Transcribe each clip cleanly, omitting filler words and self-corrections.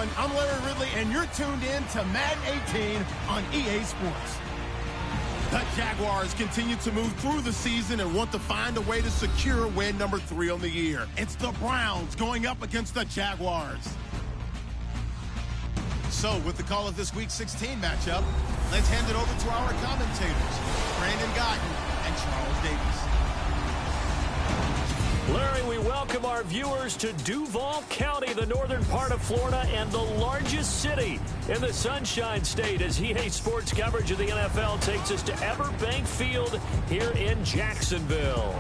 everyone. I'm Larry Ridley, and you're tuned in to Madden 18 on EA Sports. The Jaguars continue to move through the season and want to find a way to secure win number 3 on the year. It's the Browns going up against the Jaguars. So, with the call of this Week 16 matchup, let's hand it over to our commentators, Brandon Guyton and Charles Davis. Larry, we welcome our viewers to Duval County, the northern part of Florida, and the largest city in the Sunshine State, as EA Sports coverage of the NFL takes us to Everbank Field here in Jacksonville.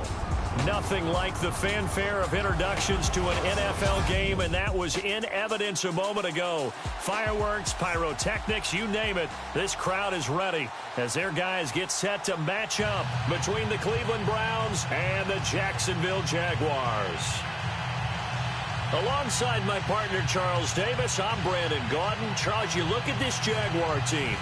Nothing like the fanfare of introductions to an NFL game, and that was in evidence a moment ago. Fireworks, pyrotechnics, you name it. This crowd is ready as their guys get set to match up between the Cleveland Browns and the Jacksonville Jaguars. Alongside my partner, Charles Davis, I'm Brandon Guyton. Charles, you look at this Jaguar team.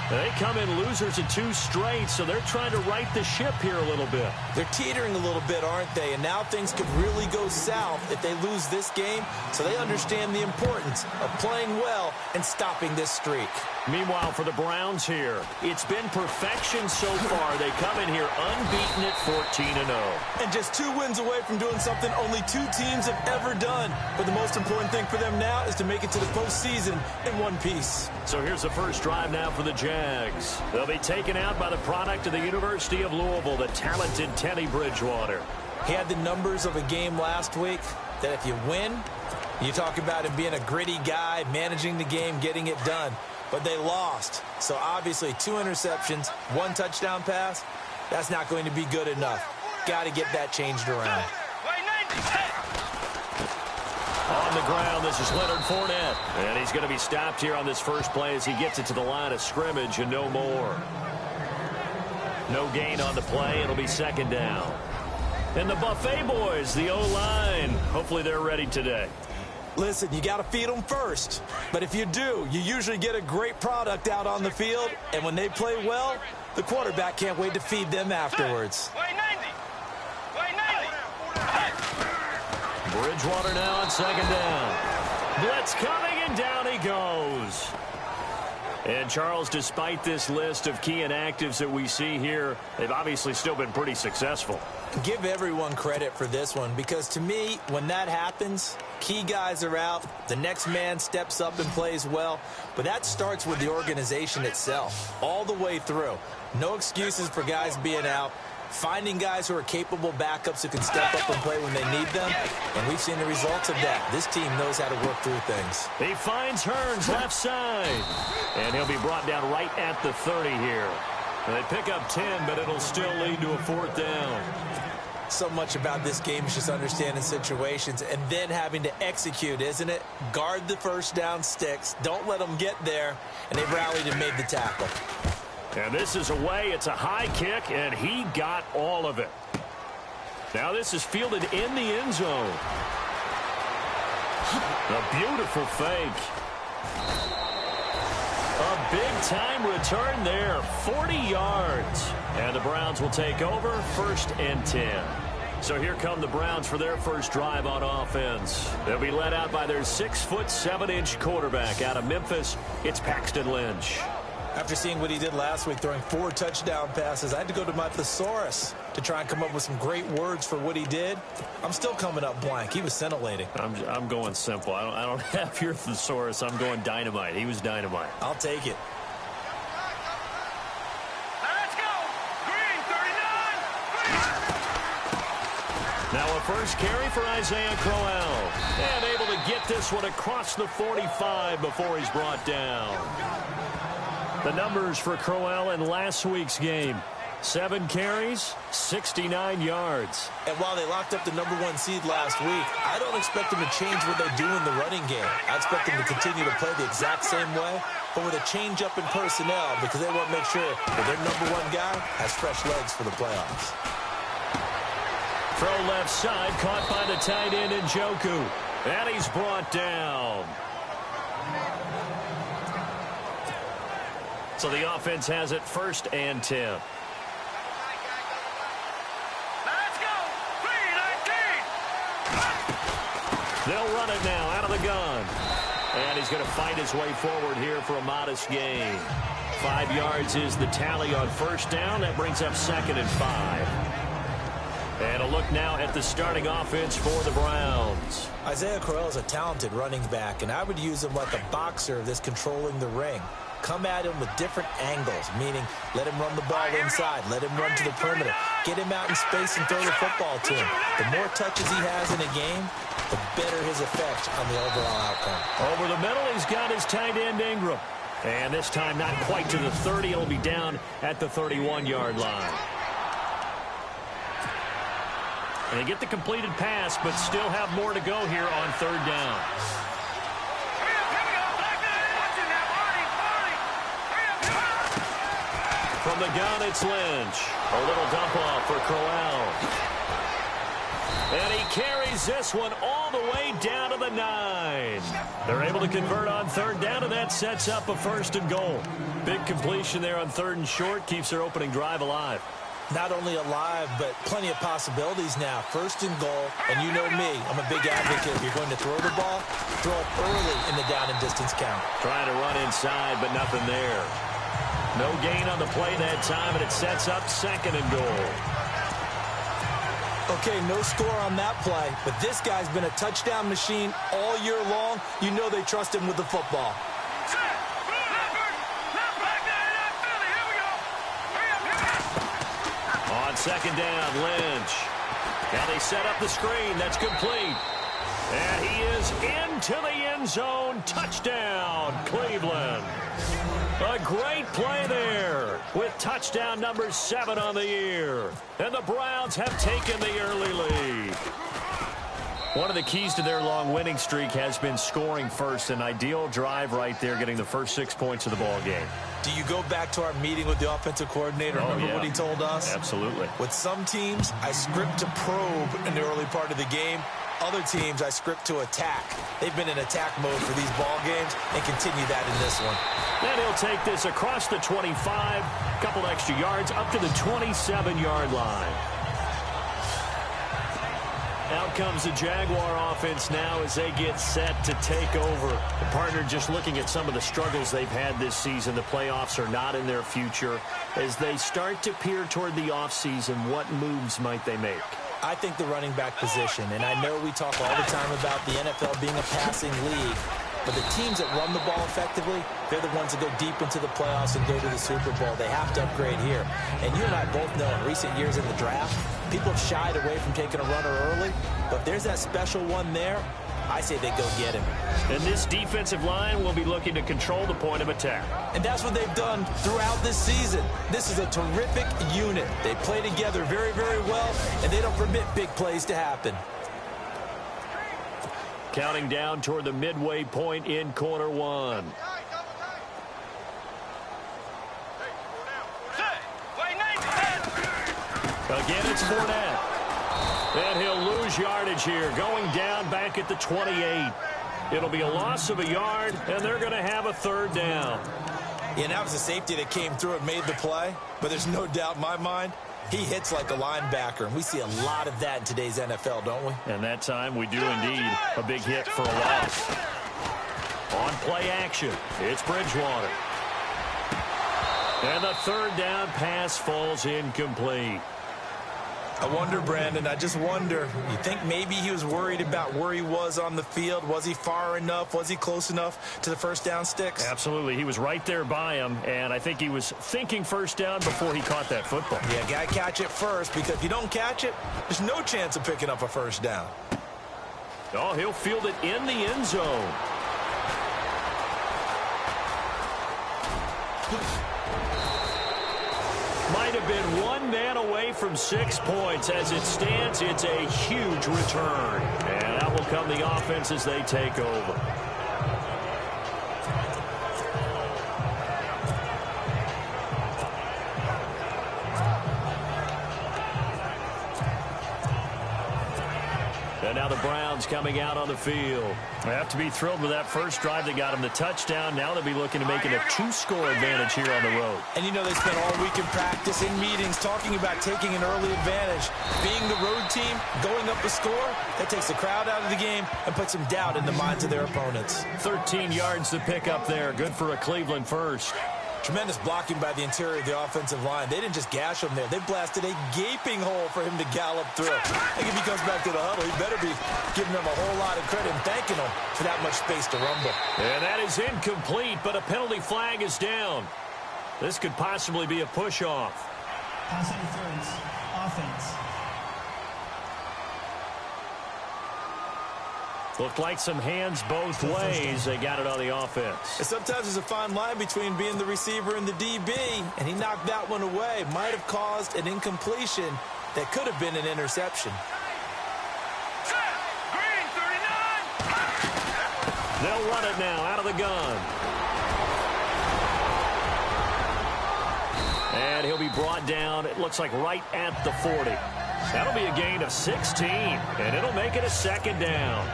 They come in losers of 2 straight, so they're trying to right the ship here a little bit. They're teetering a little bit, aren't they? And now things could really go south if they lose this game, so they understand the importance of playing well and stopping this streak. Meanwhile, for the Browns here, it's been perfection so far. They come in here unbeaten at 14-0. And just 2 wins away from doing something only 2 teams have ever done. But the most important thing for them now is to make it to the postseason in one piece. So here's the first drive now for the Jags. They'll be taken out by the product of the University of Louisville, the talented Teddy Bridgewater. He had the numbers of a game last week that if you win, you talk about him being a gritty guy, managing the game, getting it done. But they lost. So obviously 2 interceptions, 1 touchdown pass, that's not going to be good enough. Got to get that changed around. On the ground, this is Leonard Fournette. And he's going to be stopped here on this first play as he gets it to the line of scrimmage and no more. No gain on the play. It'll be second down. And the Buffet boys, the O-line, hopefully they're ready today. Listen, you got to feed them first. But if you do, you usually get a great product out on the field. And when they play well, the quarterback can't wait to feed them afterwards. Bridgewater now on second down. Blitz coming, and down he goes. And, Charles, despite this list of key inactives that we see here, they've obviously still been pretty successful. Give everyone credit for this one, because to me, when that happens, key guys are out, the next man steps up and plays well, but that starts with the organization itself, all the way through. No excuses for guys being out. Finding guys who are capable backups who can step up and play when they need them, and we've seen the results of that. This team knows how to work through things. He finds Hearns left side, and he'll be brought down right at the 30 here. They pick up 10, but it'll still lead to a 4th down. So much about this game is just understanding situations and then having to execute, isn't it? Guard the first down sticks. Don't let them get there, and they've rallied and made the tackle. And this is away. It's a high kick, and he got all of it. Now this is fielded in the end zone. A beautiful fake. A big-time return there, 40 yards. And the Browns will take over, 1st and 10. So here come the Browns for their first drive on offense. They'll be led out by their 6'7" quarterback out of Memphis. It's Paxton Lynch. After seeing what he did last week, throwing 4 touchdown passes, I had to go to my thesaurus to try and come up with some great words for what he did. I'm still coming up blank. He was scintillating. I'm going simple. I don't have your thesaurus. I'm going dynamite. He was dynamite. I'll take it. Let's go. Green, 39. Now a first carry for Isaiah Crowell. And able to get this one across the 45 before he's brought down. The numbers for Crowell in last week's game. 7 carries, 69 yards. And while they locked up the #1 seed last week, I don't expect them to change what they do in the running game. I expect them to continue to play the exact same way, but with a change up in personnel, because they want to make sure that their #1 guy has fresh legs for the playoffs. Throw left side, caught by the tight end Njoku. And he's brought down. So the offense has it 1st and 10. Let's go. 3-19. They'll run it now out of the gun. And he's going to fight his way forward here for a modest gain. 5 yards is the tally on first down. That brings up 2nd and 5. And a look now at the starting offense for the Browns. Isaiah Crowell is a talented running back, and I would use him like a boxer that's controlling the ring. Come at him with different angles, meaning let him run the ball inside, let him run to the perimeter, get him out in space and throw the football to him. The more touches he has in a game, the better his effect on the overall outcome. Over the middle, he's got his tight end Ingram. And this time not quite to the 30. It'll be down at the 31-yard line. And they get the completed pass, but still have more to go here on 3rd down. From the gun, it's Lynch. A little dump off for Crowell. And he carries this one all the way down to the 9. They're able to convert on 3rd down, and that sets up a 1st and goal. Big completion there on 3rd and short keeps their opening drive alive. Not only alive, but plenty of possibilities now. 1st and goal, and you know me, I'm a big advocate. If you're going to throw the ball, throw it early in the down and distance count. Trying to run inside, but nothing there. No gain on the play that time, and it sets up 2nd and goal. Okay, no score on that play, but this guy's been a touchdown machine all year long. You know they trust him with the football. On 2nd down, Lynch. Now they set up the screen. That's complete. And he is into the end zone. Touchdown, Cleveland. A great play there with touchdown number 7 on the year. And the Browns have taken the early lead. One of the keys to their long winning streak has been scoring first. An ideal drive right there, getting the first 6 points of the ball game. Do you go back to our meeting with the offensive coordinator? Remember what he told us? Absolutely. With some teams, I script to probe in the early part of the game. Other teams, I script to attack. They've been in attack mode for these ball games and continue that in this one. Then he'll take this across the 25, couple extra yards, up to the 27-yard line. Out comes the Jaguar offense now as they get set to take over. The partner just looking at some of the struggles they've had this season. The playoffs are not in their future. As they start to peer toward the offseason, what moves might they make? I think the running back position, and I know we talk all the time about the NFL being a passing league, but the teams that run the ball effectively, they're the ones that go deep into the playoffs and go to the Super Bowl. They have to upgrade here. And you and I both know in recent years in the draft, people have shied away from taking a runner early, but if there's that special one there, I say they go get him. And this defensive line will be looking to control the point of attack. And that's what they've done throughout this season. This is a terrific unit. They play together very, very well, and they don't permit big plays to happen. Counting down toward the midway point in quarter 1. Again, it's Fournette. And he'll lose yardage here, going down back at the 28. It'll be a loss of a yard, and they're going to have a 3rd down. Yeah, and that was a safety that came through and made the play, but there's no doubt in my mind, he hits like a linebacker, and we see a lot of that in today's NFL, don't we? And that time we do indeed. A big hit for a loss. On play action, it's Bridgewater. And the 3rd down pass falls incomplete. I wonder, Brandon, I just wonder, you think maybe he was worried about where he was on the field? Was he far enough? Was he close enough to the first down sticks? Absolutely. He was right there by him, and I think he was thinking first down before he caught that football. Yeah, got to catch it first, because if you don't catch it, there's no chance of picking up a first down. Oh, he'll field it in the end zone. Might have been one man away from 6 points. As it stands, it's a huge return. And out will come the offense as they take over. And now the Browns coming out on the field. They have to be thrilled with that first drive that got them the touchdown. Now they'll be looking to make it a 2-score advantage here on the road. And you know they spent all week in practice, in meetings, talking about taking an early advantage. Being the road team, going up a score, that takes the crowd out of the game and puts some doubt in the minds of their opponents. 13 yards to pick up there. Good for a Cleveland first. Tremendous blocking by the interior of the offensive line. They didn't just gash him there. They blasted a gaping hole for him to gallop through. I think if he comes back to the huddle, he better be giving them a whole lot of credit and thanking them for that much space to rumble. And that is incomplete, but a penalty flag is down. This could possibly be a push-off. Pass interference. Offense. Looked like some hands both ways. They got it on the offense. And sometimes there's a fine line between being the receiver and the DB, and he knocked that one away. Might have caused an incompletion that could have been an interception. Green, 39. They'll run it now out of the gun. And he'll be brought down, it looks like right at the 40. That'll be a gain of 16, and it'll make it a second down.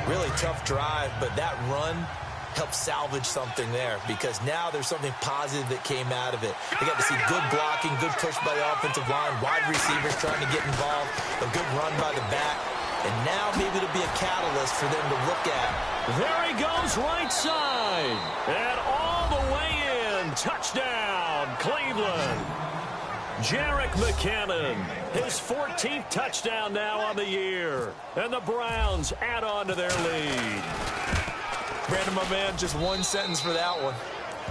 Really tough drive, but that run helped salvage something there because now there's something positive that came out of it. They got to see good blocking, good push by the offensive line, wide receivers trying to get involved, a good run by the back, and now maybe it'll be a catalyst for them to look at. There he goes right side, and all the way in. Touchdown, Cleveland. Jerick McKinnon, his 14th touchdown now on the year. And the Browns add on to their lead. Brandon, my man, just one sentence for that one.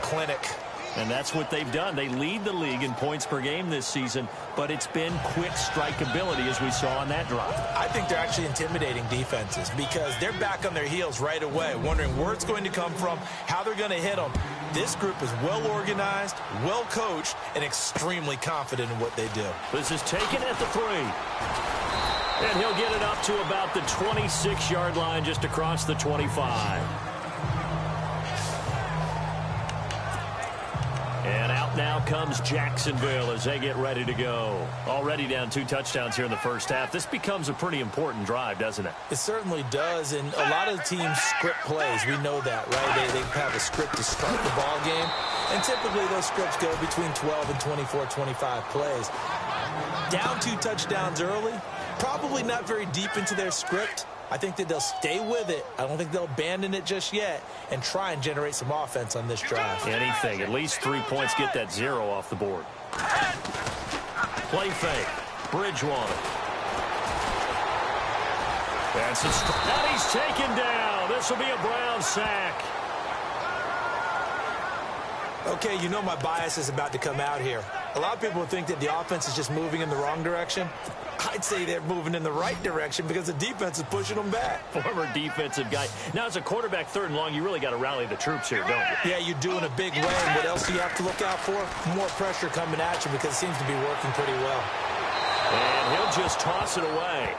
Clinic. And that's what they've done. They lead the league in points per game this season, but it's been quick strike ability as we saw on that drive. I think they're actually intimidating defenses because they're back on their heels right away, wondering where it's going to come from, how they're going to hit them. This group is well organized, well coached, and extremely confident in what they do. This is taken at the 3. And he'll get it up to about the 26-yard line just across the 25. And out now comes Jacksonville as they get ready to go. Already down 2 touchdowns here in the first half. This becomes a pretty important drive, doesn't it? It certainly does, and a lot of the teams script plays. We know that, right? They have a script to start the ball game, and typically those scripts go between 12 and 24, 25 plays. Down 2 touchdowns early, probably not very deep into their script. I think that they'll stay with it. I don't think they'll abandon it just yet and try and generate some offense on this drive. Anything. At least 3 points. Get that 0 off the board. Play fake. Bridgewater. And he's taken down. This will be a Brown sack. Okay, you know my bias is about to come out here. A lot of people think that the offense is just moving in the wrong direction. I'd say they're moving in the right direction because the defense is pushing them back. Former defensive guy. Now, as a quarterback 3rd and long, you really got to rally the troops here, don't you? Yeah, you do in a big way. And what else do you have to look out for? More pressure coming at you because it seems to be working pretty well. And he'll just toss it away.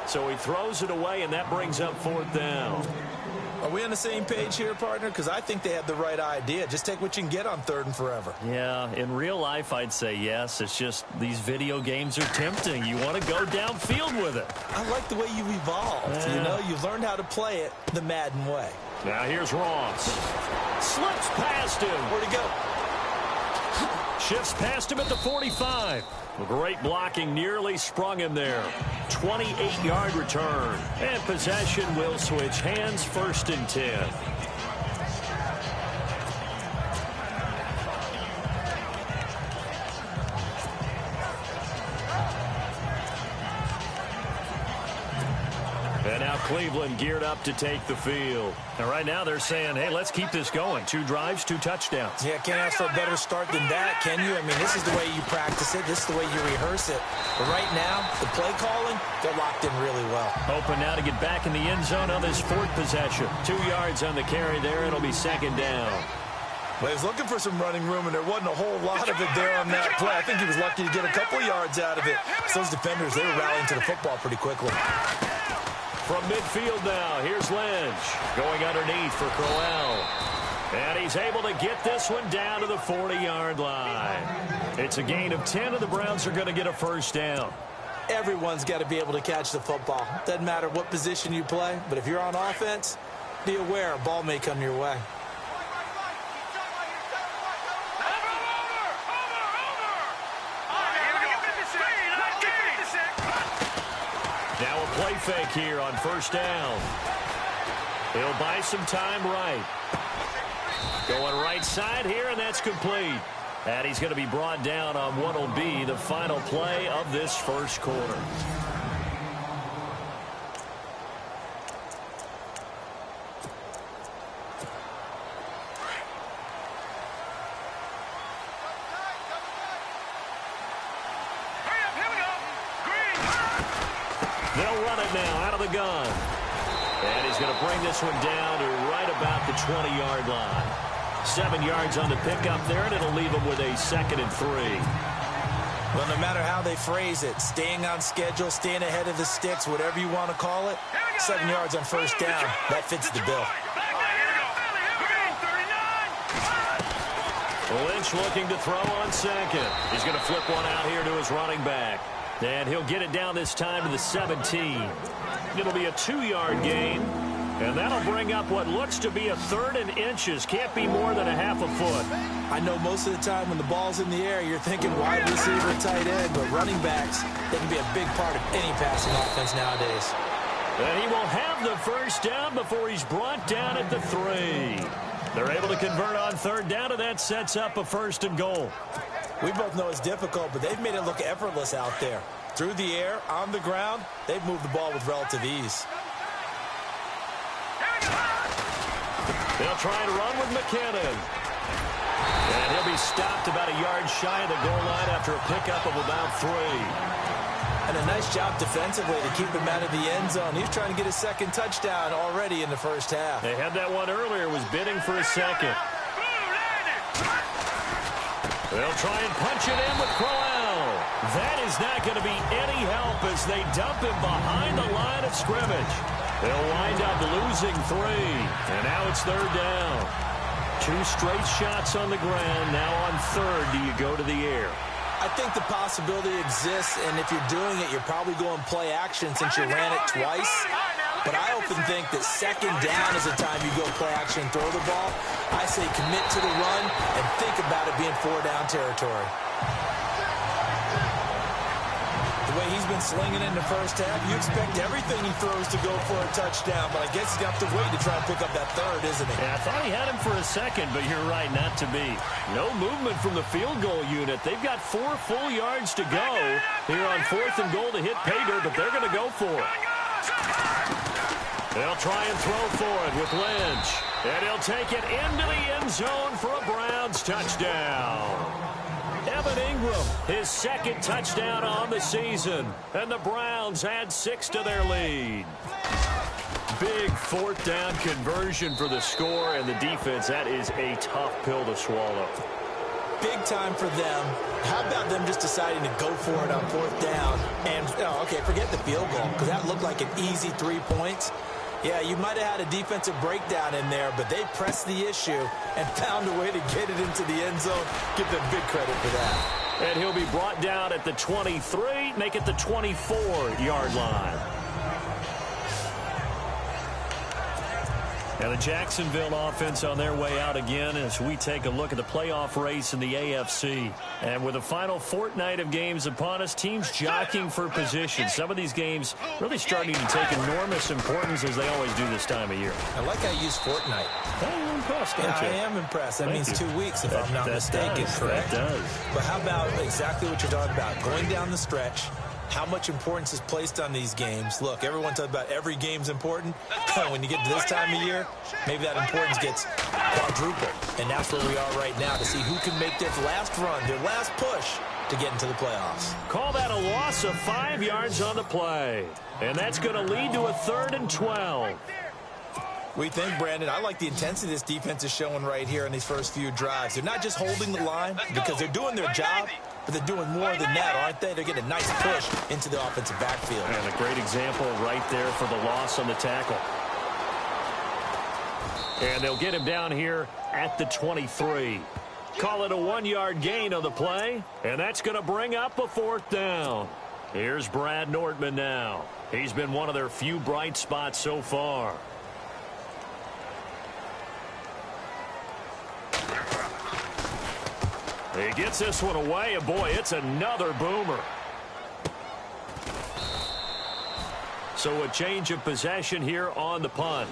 So he throws it away, and that brings up 4th down. Are we on the same page here, partner? Because I think they had the right idea. Just take what you can get on 3rd and forever. Yeah, in real life, I'd say yes. It's just these video games are tempting. You want to go downfield with it. I like the way you've evolved. Yeah. You know, you've learned how to play it the Madden way. Now here's Ross. Slips past him. Where'd he go? Shifts past him at the 45. Great blocking, nearly sprung him there. 28-yard return. And possession will switch hands, 1st and 10. And now Cleveland geared up to take the field. And right now they're saying, hey, let's keep this going. 2 drives, 2 touchdowns. Yeah, can't ask for a better start than that, can you? I mean, this is the way you practice it. This is the way you rehearse it. But right now, the play calling, they're locked in really well. Open now to get back in the end zone on this 4th possession. 2 yards on the carry there. It'll be 2nd down. Well, he was looking for some running room, and there wasn't a whole lot of it there on that play. I think he was lucky to get a couple yards out of it. So those defenders, they were rallying to the football pretty quickly. From midfield now, here's Lynch going underneath for Crowell. And he's able to get this one down to the 40-yard line. It's a gain of 10, and the Browns are going to get a 1st down. everyone's got to be able to catch the football. Doesn't matter what position you play, but if you're on offense, be aware a ball may come your way. Now a play fake here on first down. He'll buy some time right. Going right side here, and that's complete. And he's going to be brought down on what will be the final play of this first quarter. They'll run it now out of the gun. And he's going to bring this one down to right about the 20-yard line. 7 yards on the pickup there, and it'll leave him with a 2nd and 3. Well, no matter how they phrase it, staying on schedule, staying ahead of the sticks, whatever you want to call it, 7 yards on first down, that fits the bill. Lynch looking to throw on second. He's going to flip one out here to his running back. And he'll get it down this time to the 17. It'll be a 2-yard gain. And that'll bring up what looks to be a 3rd and inches. Can't be more than a half a foot. I know most of the time when the ball's in the air, you're thinking wide receiver, tight end, but running backs, they can be a big part of any passing offense nowadays. And he will have the first down before he's brought down at the 3. They're able to convert on 3rd down, and that sets up a 1st and goal. We both know it's difficult, but they've made it look effortless out there. Through the air, on the ground, they've moved the ball with relative ease. They'll try and run with McKinnon. And he'll be stopped about a yard shy of the goal line after a pickup of about 3. And a nice job defensively to keep him out of the end zone. He was trying to get his 2nd touchdown already in the first half. They had that one earlier, was bidding for a 2nd. They'll try and punch it in with Crowell. That is not going to be any help as they dump him behind the line of scrimmage. They'll wind up losing 3. And now it's 3rd down. 2 straight shots on the ground. Now on 3rd, do you go to the air? I think the possibility exists, and if you're doing it, you're probably going play action since you ran it twice. But I often think that 2nd down is the time you go play action and throw the ball. I say commit to the run and think about it being 4-down territory. The way he's been slinging in the first half, you expect everything he throws to go for a touchdown, but I guess he's got to wait to try and pick up that 3rd, isn't he? Yeah, I thought he had him for a 2nd, but you're right, not to be. No movement from the field goal unit. They've got 4 full yards to go here on 4th and goal to hit pay dirt, but they're going to go for it. They'll try and throw for it with Lynch. And he'll take it into the end zone for a Browns touchdown. Evan Ingram, his 2nd touchdown on the season. And the Browns add 6 to their lead. Big 4th down conversion for the score, and the defense, that is a tough pill to swallow. Big time for them. How about them just deciding to go for it on 4th down? And, okay, forget the field goal, because that looked like an easy 3 points. Yeah, you might have had a defensive breakdown in there, but they pressed the issue and found a way to get it into the end zone. Give them big credit for that. And he'll be brought down at the 23, make it the 24-yard line. And the Jacksonville offense on their way out again as we take a look at the playoff race in the AFC. And with the final fortnight of games upon us, teams jockeying for position. Some of these games really starting to take enormous importance as they always do this time of year. I like how you use fortnight. You're impressed, aren't you? I am impressed. That means 2 weeks if I'm not mistaken, correct? That does. But how about exactly what you're talking about? Going down the stretch. How much importance is placed on these games? Look, everyone talks about every game's important. When you get to this time of year, maybe that importance gets quadrupled. And that's where we are right now to see who can make their last run, their last push to get into the playoffs. Call that a loss of 5 yards on the play. And that's going to lead to a 3rd and 12. We think, Brandon, I like the intensity this defense is showing right here in these first few drives. They're not just holding the line because they're doing their job, but they're doing more than that, aren't they? They're getting a nice push into the offensive backfield. And a great example right there for the loss on the tackle. And they'll get him down here at the 23. Call it a 1-yard gain on the play, and that's going to bring up a 4th down. Here's Brad Nordman now. He's been one of their few bright spots so far. He gets this one away, and boy, it's another boomer. So a change of possession here on the punt.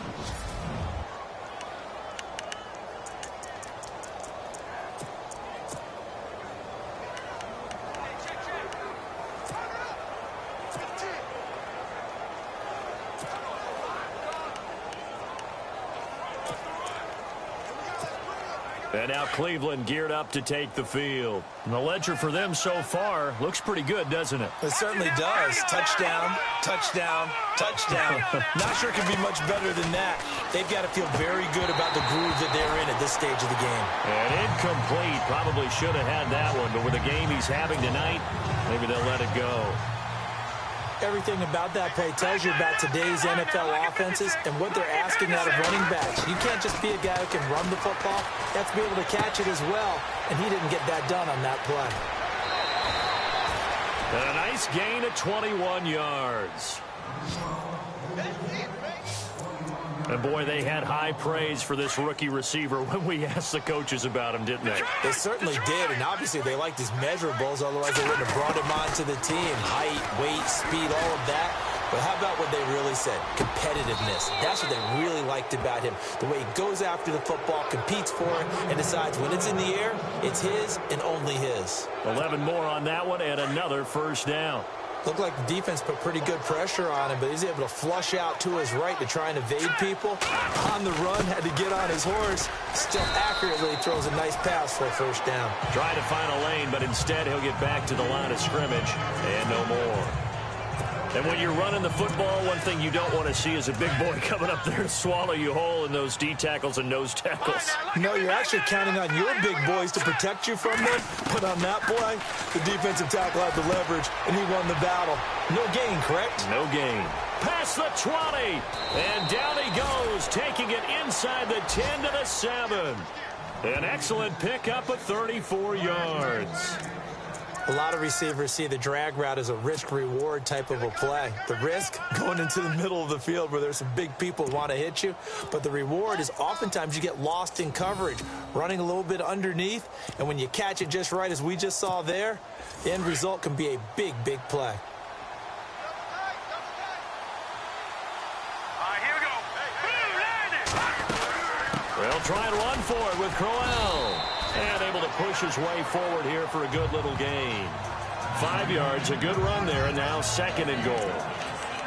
And now Cleveland geared up to take the field. And the ledger for them so far looks pretty good, doesn't it? It certainly does. Touchdown, touchdown, touchdown. Not sure it can be much better than that. They've got to feel very good about the groove that they're in at this stage of the game. And incomplete. Probably should have had that one. But with the game he's having tonight, maybe they'll let it go. Everything about that play tells you about today's NFL offenses and what they're asking out of running backs. You can't just be a guy who can run the football. You have to be able to catch it as well, and he didn't get that done on that play. And a nice gain of 21 yards. And, boy, they had high praise for this rookie receiver when we asked the coaches about him, didn't they? They certainly did, and obviously they liked his measurables. Otherwise, they wouldn't have brought him onto the team. Height, weight, speed, all of that. But how about what they really said? Competitiveness. That's what they really liked about him. The way he goes after the football, competes for it, and decides when it's in the air, it's his and only his. 11 more on that one and another first down. Looked like the defense put pretty good pressure on him, but he's able to flush out to his right to try and evade people. On the run, had to get on his horse. Still accurately throws a nice pass for a first down. Trying to find a lane, but instead he'll get back to the line of scrimmage and no more. And when you're running the football, one thing you don't want to see is a big boy coming up there to swallow you whole in those D tackles and nose tackles. No, you're actually counting on your big boys to protect you from them. But on that play, the defensive tackle had the leverage, and he won the battle. No gain, correct? No gain. Past the 20, and down he goes, taking it inside the 10 to the 7. An excellent pickup of 34 yards. A lot of receivers see the drag route as a risk-reward type of a play. The risk, going into the middle of the field where there's some big people who want to hit you. But the reward is oftentimes you get lost in coverage, running a little bit underneath. And when you catch it just right, as we just saw there, the end result can be a big, big play. Here we go. They'll try and run for it with Crowell. And able to push his way forward here for a good little gain. 5 yards, a good run there, and now 2nd and goal.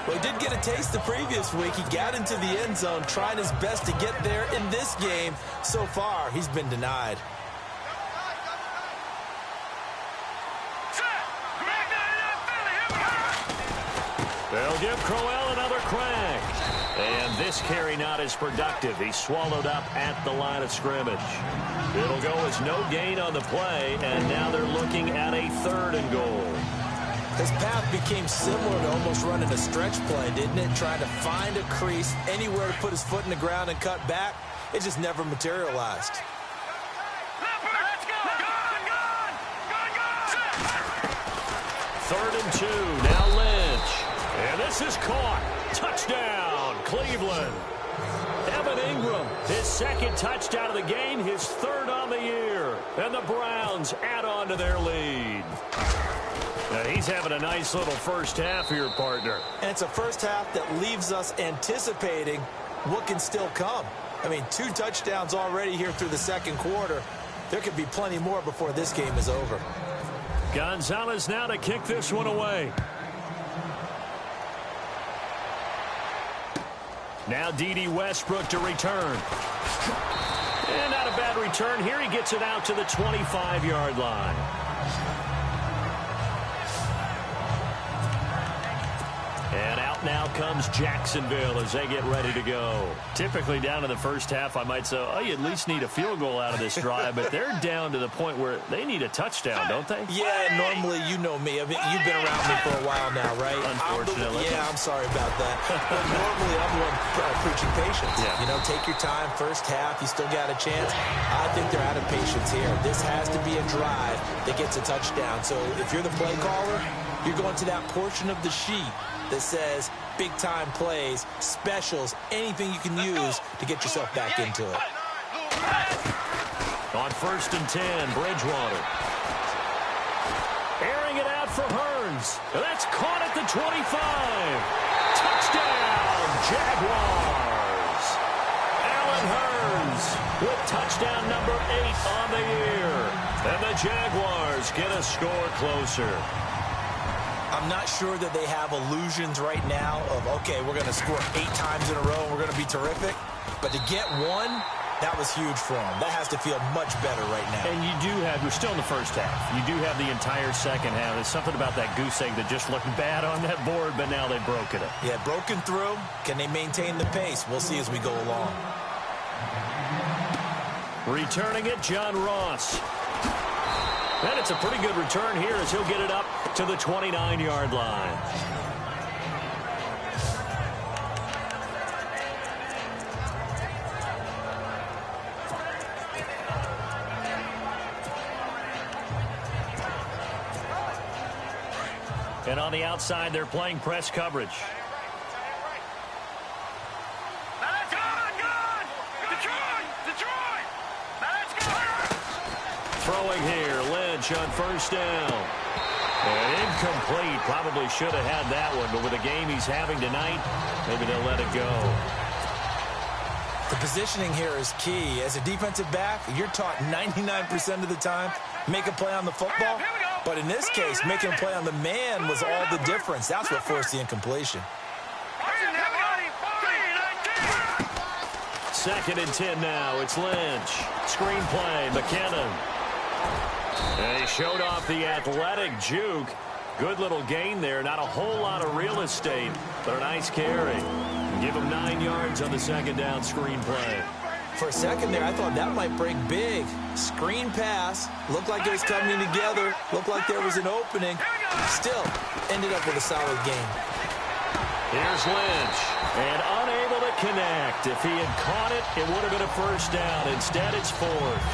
Well, he did get a taste the previous week. He got into the end zone, trying his best to get there in this game. So far, he's been denied. They'll give Crowell another crack. And this carry not as productive. He's swallowed up at the line of scrimmage. It'll go as no gain on the play, and now they're looking at a 3rd and goal. His path became similar to almost running a stretch play, didn't it? Trying to find a crease, anywhere to put his foot in the ground and cut back. It just never materialized. Let's go. Gone. 3rd and 2. Now Lynch. And this is caught. Touchdown, Cleveland. Evan Ingram, his 2nd touchdown of the game, his 3rd on the year. And the Browns add on to their lead. Now he's having a nice little first half here, partner. And it's a first half that leaves us anticipating what can still come. I mean, 2 touchdowns already here through the 2nd quarter. There could be plenty more before this game is over. Gonzalez now to kick this one away. Now D.D. Westbrook to return. And not a bad return here. He gets it out to the 25-yard line. And out now comes Jacksonville as they get ready to go. Typically down in the first half, I might say, oh, you at least need a field goal out of this drive, but they're down to the point where they need a touchdown, don't they? Yeah, normally, you know me. I mean, you've been around me for a while now, right? Unfortunately. I'm sorry about that. But normally, I'm the one preaching patience. Yeah. You know, take your time. First half, you still got a chance. I think they're out of patience here. This has to be a drive that gets a touchdown. So if you're the play caller, you're going to that portion of the sheet that says big-time plays, specials, anything you can use to get yourself back into it. On 1st and 10, Bridgewater. Airing it out for Hearns. That's caught at the 25. Touchdown, Jaguars. Allen Hearns with touchdown number 8 on the year. And the Jaguars get a score closer. I'm not sure that they have illusions right now of, okay, we're going to score 8 times in a row and we're going to be terrific. But to get one, that was huge for them. That has to feel much better right now. And you do have, we're still in the first half. You do have the entire second half. There's something about that goose egg that just looked bad on that board, but now they've broken it. Yeah, broken through. Can they maintain the pace? We'll see as we go along. Returning it, John Ross. And it's a pretty good return here as he'll get it up to the 29-yard line. And on the outside, they're playing press coverage. Throwing here, Lynch on 1st down. And incomplete. Probably should have had that one, but with the game he's having tonight, maybe they'll let it go. The positioning here is key. As a defensive back, you're taught 99% of the time, make a play on the football. But in this case, making a play on the man was all the difference. That's what forced the incompletion. 2nd and 10 now. It's Lynch. Screen play, McKinnon. And he showed off the athletic juke. Good little gain there. Not a whole lot of real estate, but a nice carry. Give him 9 yards on the 2nd down screen play. For a second there, I thought that might break big. Screen pass. Looked like it was coming together. Looked like there was an opening. Still, ended up with a solid game. Here's Lynch. And unable to connect. If he had caught it, it would have been a 1st down. Instead, it's 4th.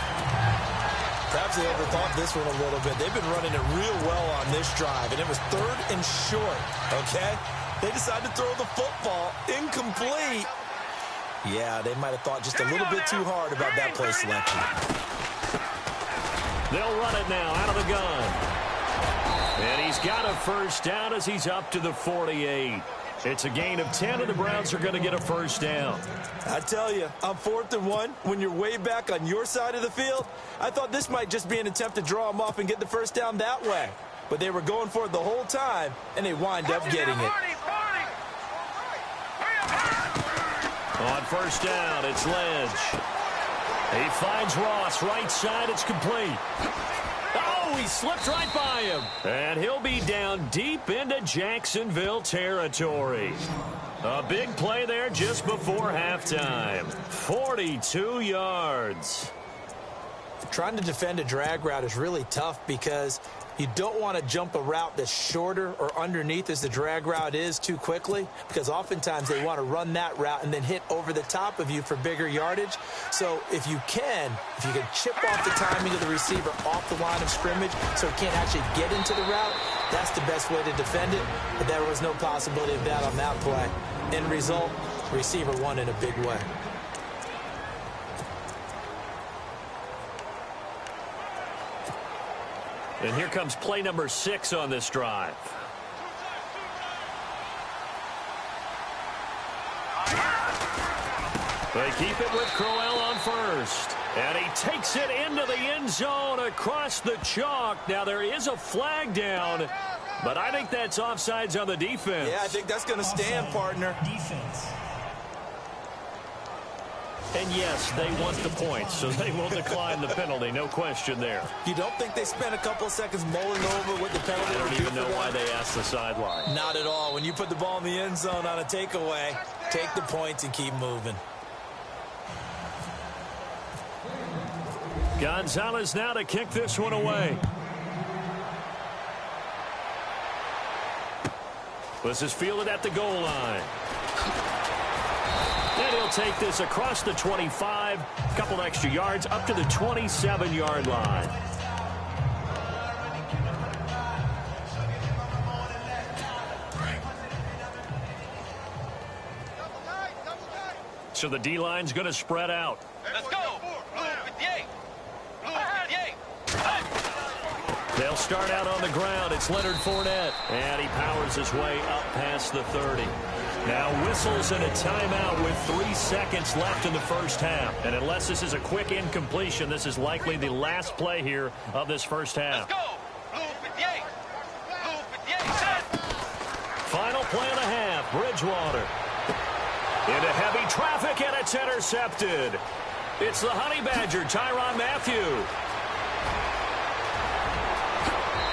Perhaps they overthought this one a little bit. They've been running it real well on this drive, and it was 3rd and short, okay? They decided to throw the football incomplete. Yeah, they might have thought just a little bit too hard about that play selection. They'll run it now out of the gun. And he's got a 1st down as he's up to the 48. It's a gain of 10, and the Browns are going to get a 1st down. I tell you, on 4th and 1, when you're way back on your side of the field, I thought this might just be an attempt to draw them off and get the 1st down that way. But they were going for it the whole time, and they wind up getting it. On 1st down, it's Lynch. He finds Ross, right side, it's complete. Oh, he slipped right by him. And he'll be down deep into Jacksonville territory. A big play there just before halftime. 42 yards. Trying to defend a drag route is really tough because you don't want to jump a route that's shorter or underneath as the drag route is too quickly, because oftentimes they want to run that route and then hit over the top of you for bigger yardage. So if you can chip off the timing of the receiver off the line of scrimmage so he can't actually get into the route, that's the best way to defend it. But there was no possibility of that on that play. End result, receiver won in a big way. And here comes play number 6 on this drive. They keep it with Crowell on 1st. And he takes it into the end zone across the chalk. Now there is a flag down, but I think that's offsides on the defense. Yeah, I think that's going to stand, partner. Defense. And yes, they want the points, so they will decline the penalty. No question there. You don't think they spent a couple of seconds mulling over what the penalty I would don't be even know for why them? they asked the sideline. Not at all. When you put the ball in the end zone on a takeaway, take the points and keep moving. Gonzalez now to kick this one away. This is fielded at the goal line. And he'll take this across the 25, a couple extra yards, up to the 27-yard line. So the D-line's going to spread out. Let's go. Blue 58. Blue 58. They'll start out on the ground. It's Leonard Fournette. And he powers his way up past the 30. Now whistles and a timeout with 3 seconds left in the first half. And unless this is a quick incompletion, this is likely the last play here of this first half. Let's go. Blue 58. Blue 58. Set. Final play and a half. Bridgewater. Into heavy traffic, and it's intercepted. It's the Honey Badger, Tyrann Mathieu.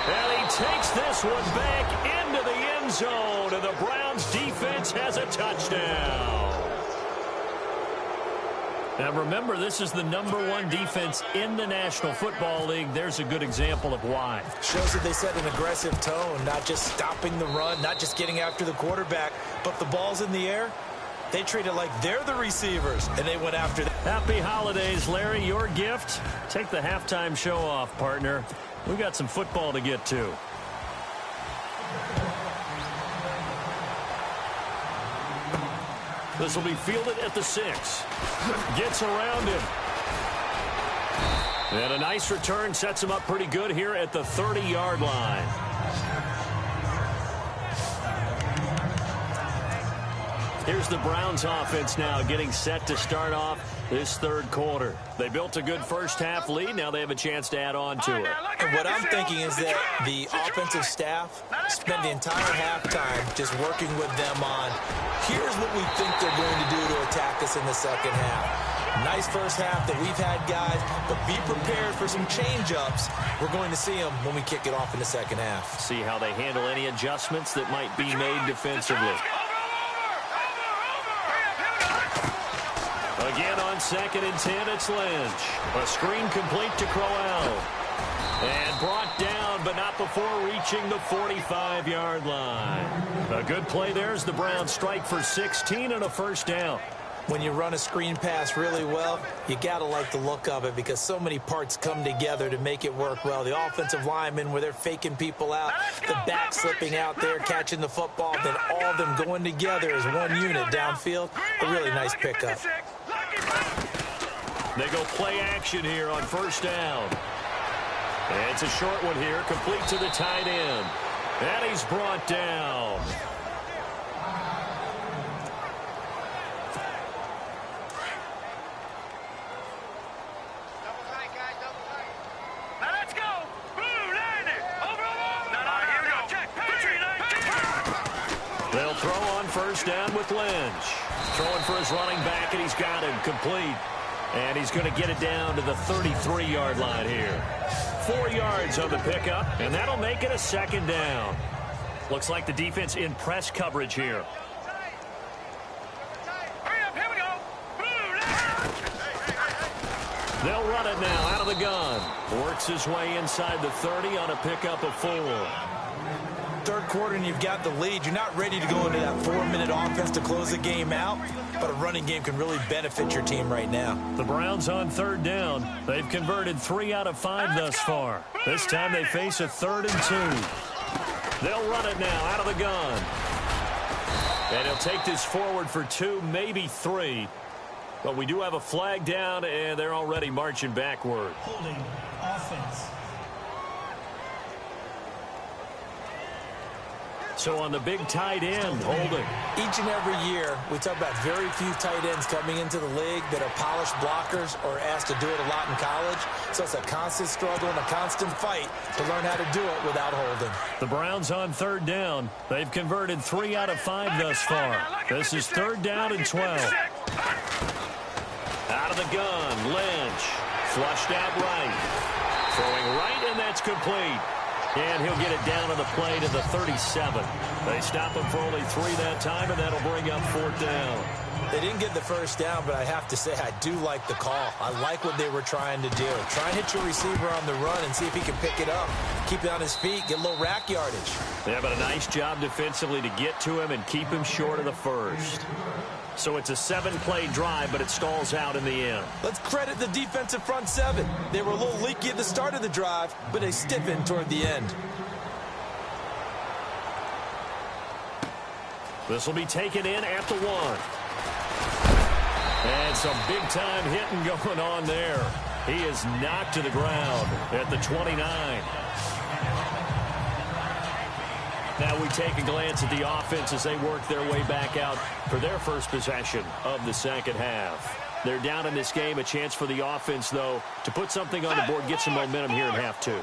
And he takes this one back into the end zone, and the Browns defense has a touchdown. Now remember, this is the #1 defense in the National Football League. There's a good example of why. Shows that they set an aggressive tone, not just stopping the run, not just getting after the quarterback, but the ball's in the air. They treat it like they're the receivers, and they went after them. Happy holidays, Larry. Your gift? Take the halftime show off, partner. We got some football to get to. This will be fielded at the 6. Gets around him. And a nice return sets him up pretty good here at the 30-yard line. Here's the Browns offense now getting set to start off this third quarter. They built a good first half lead. Now they have a chance to add on to it. And what I'm thinking is that the offensive staff spent the entire halftime just working with them on, here's what we think they're going to do to attack us in the second half. Nice first half that we've had, guys, but be prepared for some change-ups. We're going to see them when we kick it off in the second half. See how they handle any adjustments that might be made defensively. Again on 2nd and 10, it's Lynch. A screen complete to Crowell. And brought down, but not before reaching the 45-yard line. A good play there as the Browns strike for 16 and a first down. When you run a screen pass really well, you got to like the look of it because so many parts come together to make it work well. The offensive linemen, where they're faking people out, the back slipping out there, catching the football, then all of them going together as one unit downfield. A really nice pickup. They go play action here on first down. And it's a short one here, complete to the tight end. And he's brought down. They'll throw on first down with Lynch. Throwing for his running back, and he's got him complete. And he's going to get it down to the 33-yard line here. 4 yards on the pickup, and that'll make it a second down. Looks like the defense in press coverage here. They'll run it now out of the gun. Works his way inside the 30 on a pickup of 4. Third quarter and you've got the lead. You're not ready to go into that 4-minute offense to close the game out, but a running game can really benefit your team right now. The Browns on third down. They've converted 3 out of 5 thus far. This time they face a 3rd and 2. They'll run it now out of the gun. And he'll take this forward for 2, maybe 3. But we do have a flag down, and they're already marching backward. Holding offense. So on the big tight end, holding. Each and every year, we talk about very few tight ends coming into the league that are polished blockers or asked to do it a lot in college. So it's a constant struggle and a constant fight to learn how to do it without holding. The Browns on third down. They've converted 3 out of 5 thus far. This is 3rd down and 12. of the gun, Lynch. Flushed out right. Throwing right, and that's complete. And he'll get it down on the play to the 37. They stop him for only 3 that time, and that'll bring up 4th down. They didn't get the first down, but I have to say I do like the call. I like what they were trying to do. Try and hit your receiver on the run and see if he can pick it up. Keep it on his feet, get a little rack yardage. Yeah, but a nice job defensively to get to him and keep him short of the first. So it's a 7-play drive, but it stalls out in the end. Let's credit the defensive front 7. They were a little leaky at the start of the drive, but they stiffened toward the end. This will be taken in at the 1. And some big-time hitting going on there. He is knocked to the ground at the 29. Now we take a glance at the offense as they work their way back out for their first possession of the second half. They're down in this game. A chance for the offense, though, to put something on the board, get some momentum here in half 2.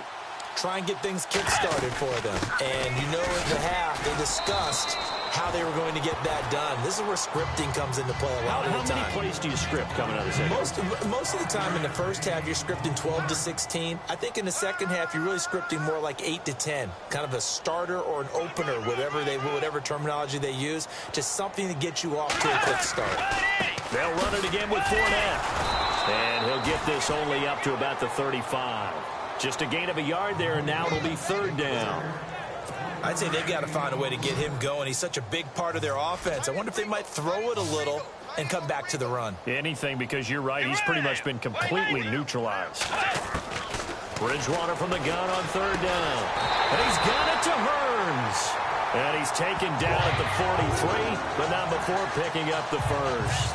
Try and get things kick-started for them. And you know in the half they discussed how they were going to get that done. This is where scripting comes into play a lot of the time. How many plays do you script coming out of the second? Most of the time in the first half, you're scripting 12 to 16. I think in the second half, you're really scripting more like 8 to 10. Kind of a starter or an opener, whatever terminology they use. Just something to get you off to a quick start. They'll run it again with Fournette. And he'll get this only up to about the 35. Just a gain of a yard there, and now it'll be 3rd down. I'd say they've got to find a way to get him going. He's such a big part of their offense. I wonder if they might throw it a little and come back to the run. Anything, because you're right. He's pretty much been completely neutralized. Bridgewater from the gun on 3rd down. And he's got it to Hearns. And he's taken down at the 43, but not before picking up the first.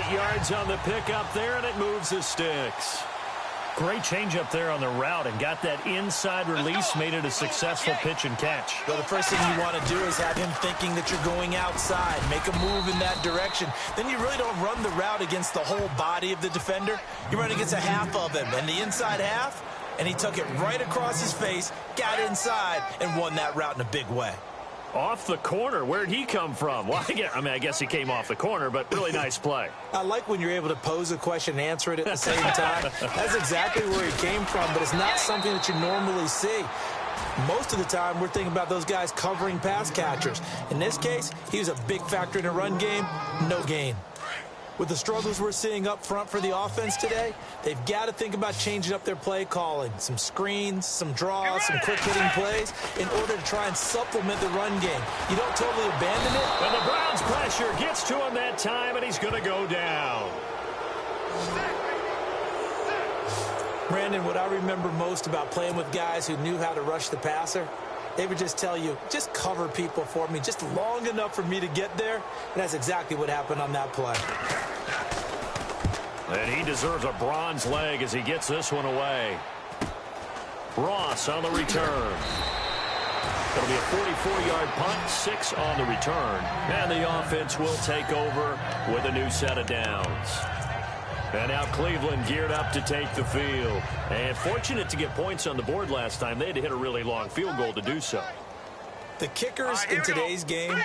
8 yards on the pickup there, and it moves the sticks. Great change up there on the route and got that inside release, made it a successful pitch and catch. Well, the first thing you want to do is have him thinking that you're going outside, make a move in that direction. Then you really don't run the route against the whole body of the defender. You run against a half of him, and the inside half, and he took it right across his face, got inside, and won that route in a big way. Off the corner. Where'd he come from? Well, I guess he came off the corner, but really nice play. I like when you're able to pose a question and answer it at the same time. That's exactly where he came from, but it's not something that you normally see. Most of the time, we're thinking about those guys covering pass catchers. In this case, he was a big factor in a run game, no gain. With the struggles we're seeing up front for the offense today, they've got to think about changing up their play calling. Some screens, some draws, some quick-hitting plays in order to try and supplement the run game. You don't totally abandon it. And the Browns' pressure gets to him that time, and he's going to go down. Brandon, what I remember most about playing with guys who knew how to rush the passer, they would just tell you, just cover people for me, just long enough for me to get there. And that's exactly what happened on that play. And he deserves a bronze leg as he gets this one away. Ross on the return. It'll be a 44-yard punt, 6 on the return. And the offense will take over with a new set of downs. And now Cleveland geared up to take the field. And fortunate to get points on the board last time. They had to hit a really long field goal to do so. The kickers in today's game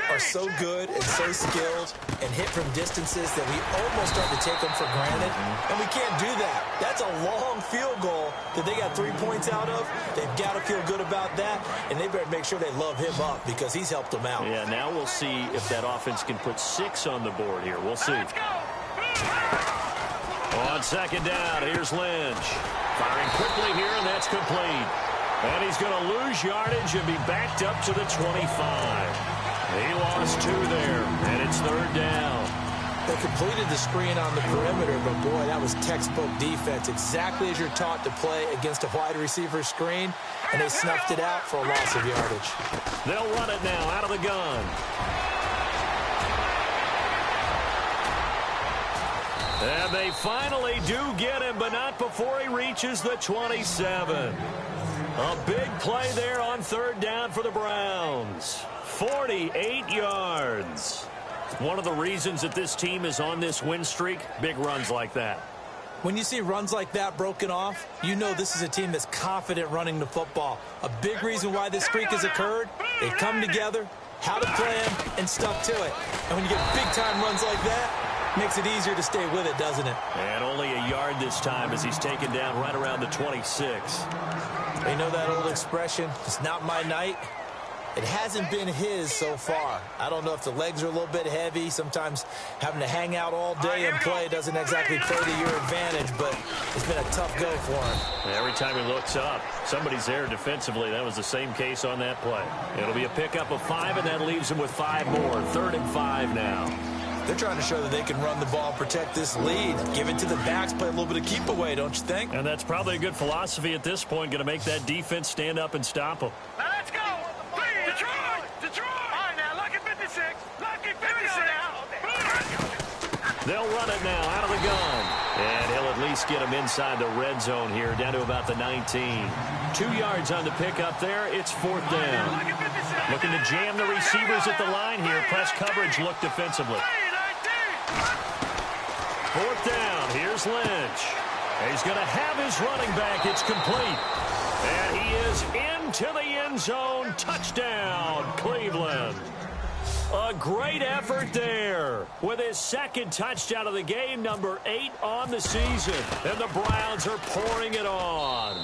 are so good and so skilled and hit from distances that we almost start to take them for granted. And we can't do that. That's a long field goal that they got 3 points out of. They've got to feel good about that. And they better make sure they love him up because he's helped them out. Yeah, now we'll see if that offense can put 6 on the board here. We'll see. On 2nd down, here's Lynch. Firing quickly here, and that's complete. And he's going to lose yardage and be backed up to the 25. He lost 2 there, and it's 3rd down. They completed the screen on the perimeter, but boy, that was textbook defense. Exactly as you're taught to play against a wide receiver screen, and they snuffed it out for a loss of yardage. They'll run it now out of the gun. And they finally do get him, but not before he reaches the 27. A big play there on 3rd down for the Browns. 48 yards. One of the reasons that this team is on this win streak, big runs like that. When you see runs like that broken off, you know this is a team that's confident running the football. A big reason why this streak has occurred, they've come together, how to plan, and stuck to it. And when you get big-time runs like that, Makes it easier to stay with it, doesn't it? And only a yard this time as he's taken down right around the 26. You know that old expression, it's not my night? It hasn't been his so far. I don't know if the legs are a little bit heavy. Sometimes having to hang out all day and play doesn't exactly play to your advantage, but it's been a tough go for him. Every time he looks up, somebody's there defensively. That was the same case on that play. It'll be a pickup of 5, and that leaves him with 5 more. 3rd and 5 now. They're trying to show that they can run the ball, protect this lead. Give it to the backs, play a little bit of keep away, don't you think? And that's probably a good philosophy at this point, going to make that defense stand up and stop them. Now let's go. Detroit. Detroit. All right, now, lucky 56. Lucky 56. They'll run it now out of the gun. And he'll at least get him inside the red zone here, down to about the 19. 2 yards on the pickup there. It's 4th down. Looking to jam the receivers at the line here. Press coverage look defensively. 4th down. Here's Lynch. He's going to have his running back. It's complete. And he is into the end zone. Touchdown, Cleveland. A great effort there with his 2nd touchdown of the game, number 8 on the season. And the Browns are pouring it on.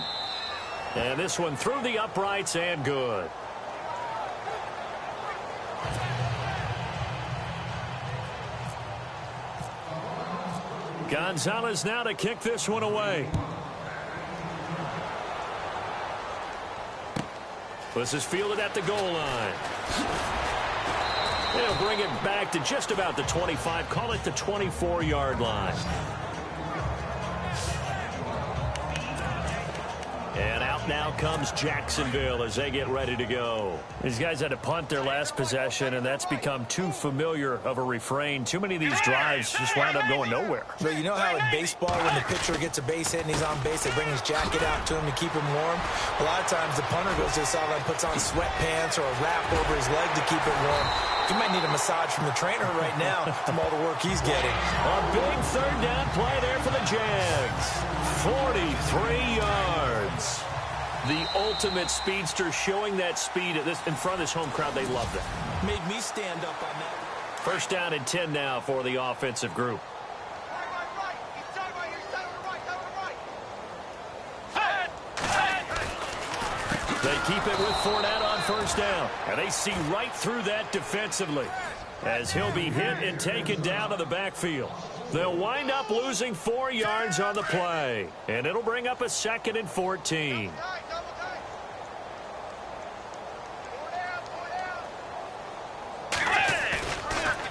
And this one through the uprights and good. Gonzalez now to kick this one away. This is fielded at the goal line. They'll bring it back to just about the 25. Call it the 24-yard line. And out now comes Jacksonville as they get ready to go. These guys had to punt their last possession, and that's become too familiar of a refrain. Too many of these drives just wound up going nowhere. But you know how in baseball, when the pitcher gets a base hit and he's on base, they bring his jacket out to him to keep him warm? A lot of times the punter goes to the sideline, puts on sweatpants or a wrap over his leg to keep it warm. He might need a massage from the trainer right now from all the work he's getting. A big 3rd down play there for the Jags. 43 yards. The ultimate speedster, showing that speed at this in front of this home crowd. They love that. Made me stand up on that. 1st down and 10 now for the offensive group. They keep it with Fournette on 1st down. And they see right through that defensively as he'll be hit and taken down to the backfield. They'll wind up losing 4 yards on the play. And it'll bring up a 2nd and 14.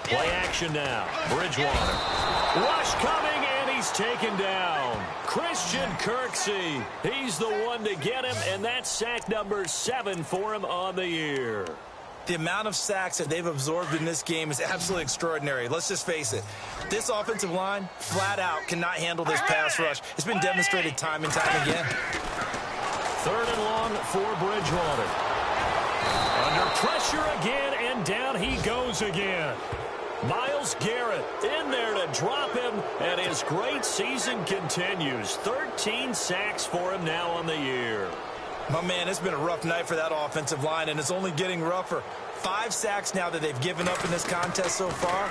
Play action now. Bridgewater. Rush coming, and he's taken down. Christian Kirksey. He's the one to get him, and that's sack number 7 for him on the year. The amount of sacks that they've absorbed in this game is absolutely extraordinary. Let's just face it. This offensive line, flat out, cannot handle this pass rush. It's been demonstrated time and time again. 3rd and long for Bridgewater. Under pressure again, and down he goes again. Myles Garrett in there to drop him, and his great season continues. 13 sacks for him now on the year. My man, it's been a rough night for that offensive line, and it's only getting rougher. 5 sacks now that they've given up in this contest so far.